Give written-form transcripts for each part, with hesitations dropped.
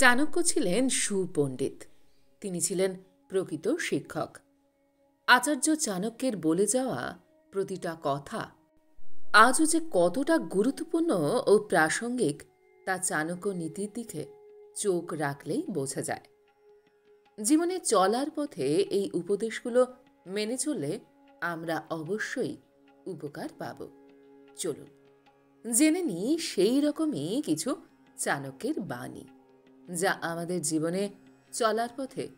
চাণক্য ছিলেন সুপণ্ডিত। তিনি ছিলেন প্রকৃত শিক্ষক। আচার্য চাণক্যের বলে যাওয়া প্রতিটা কথা আজও যে কতটা গুরুত্বপূর্ণ ও প্রাসঙ্গিক তা চাণক্য নীতির দিকে চোখ রাখলেই বোঝা যায়। জীবনে চলার পথে এই উপদেশগুলো মেনে চললে আমরা অবশ্যই উপকার পাব। চলুন জেনে নিই সেই রকমই কিছু চাণক্যের বাণী, যা আমাদের জীবনে চলার পথে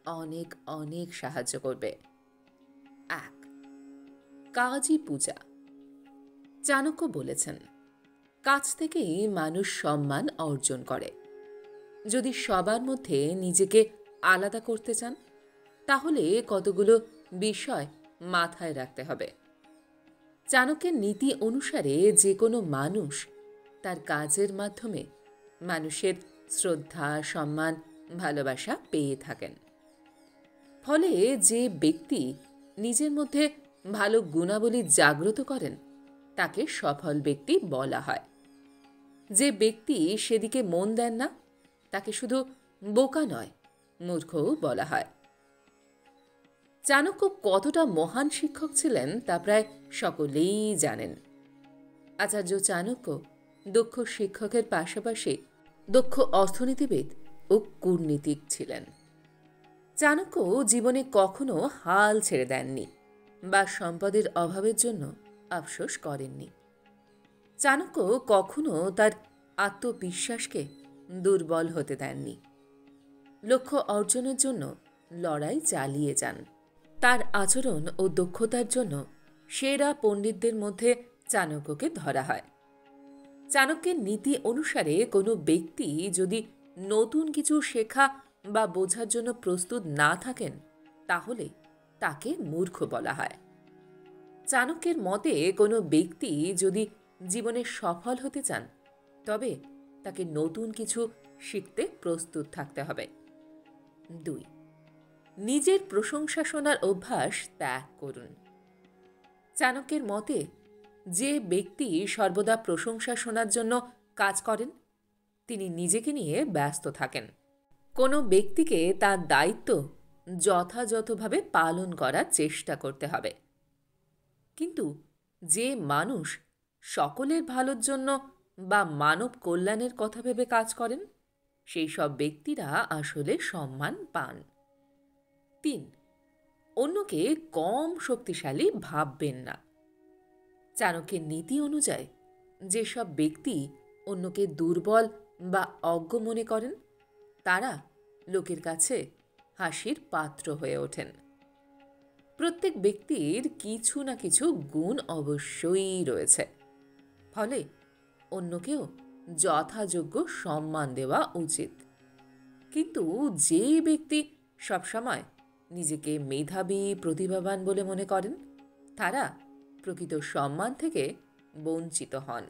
অনেক অনেক সাহায্য করবে। ১. কাজী পূজা। চাণক্য বলেছেন, কাজ থেকেই মানুষ সম্মান অর্জন করে। যদি সবার মধ্যে নিজেকে আলাদা করতে চান, তাহলে কতগুলো বিষয় মাথায় রাখতে হবে। চাণক্যের নীতি অনুসারে যে কোনো মানুষ তার কাজের মাধ্যমে মানুষের শ্রদ্ধা, সম্মান, ভালোবাসা পেয়ে থাকেন। ফলে যে ব্যক্তি নিজের মধ্যে ভালো গুণাবলী জাগ্রত করেন তাকে সফল ব্যক্তি বলা হয়। যে ব্যক্তি সেদিকে মন দেন না তাকে শুধু বোকা নয়, মূর্খও বলা হয়। চাণক্য কতটা মহান শিক্ষক ছিলেন তা প্রায় সকলেই জানেন। আচার্য চাণক্য দক্ষ শিক্ষকের পাশাপাশি দক্ষ অর্থনীতিবিদ ও কূটনীতিক ছিলেন। চাণক্য জীবনে কখনো হাল ছেড়ে দেননি বা সম্পদের অভাবের জন্য আফসোস করেননি। চাণক্য কখনো তার আত্মবিশ্বাসকে দুর্বল হতে দেননি। লক্ষ্য অর্জনের জন্য লড়াই চালিয়ে যান। তার আচরণ ও দক্ষতার জন্য সেরা পণ্ডিতদের মধ্যে চাণক্যকে ধরা হয়। চাণক্যের নীতি অনুসারে কোনো ব্যক্তি যদি নতুন কিছু শেখা বা বোঝার জন্য প্রস্তুত না থাকেন, তাহলে তাকে মূর্খ বলা হয়। চাণক্যের মতে কোনো ব্যক্তি যদি জীবনে সফল হতে চান, তবে তাকে নতুন কিছু শিখতে প্রস্তুত থাকতে হবে। ২. নিজের প্রশংসা শোনার অভ্যাস ত্যাগ করুন। চাণক্যের মতে যে ব্যক্তি সর্বদা প্রশংসা শোনার জন্য কাজ করেন, তিনি নিজেকে নিয়ে ব্যস্ত থাকেন। কোনো ব্যক্তিকে তার দায়িত্ব যথাযথভাবে পালন করার চেষ্টা করতে হবে। কিন্তু যে মানুষ সকলের ভালোর জন্য বা মানব কল্যাণের কথা ভেবে কাজ করেন, সেই সব ব্যক্তিরা আসলে সম্মান পান। ৩. অন্যকে কম শক্তিশালী ভাববেন না। চাণক্যের নীতি অনুযায়ী যেসব ব্যক্তি অন্যকে দুর্বল বা অজ্ঞ মনে করেন, তারা লোকের কাছে হাসির পাত্র হয়ে ওঠেন। প্রত্যেক ব্যক্তির কিছু না কিছু গুণ অবশ্যই রয়েছে, ফলে অন্যকেও যথাযোগ্য সম্মান দেওয়া উচিত। কিন্তু যে ব্যক্তি সবসময় নিজেকে মেধাবী, প্রতিভাবান বলে মনে করেন, তারা প্রকৃত সম্মান থেকে বঞ্চিত হন।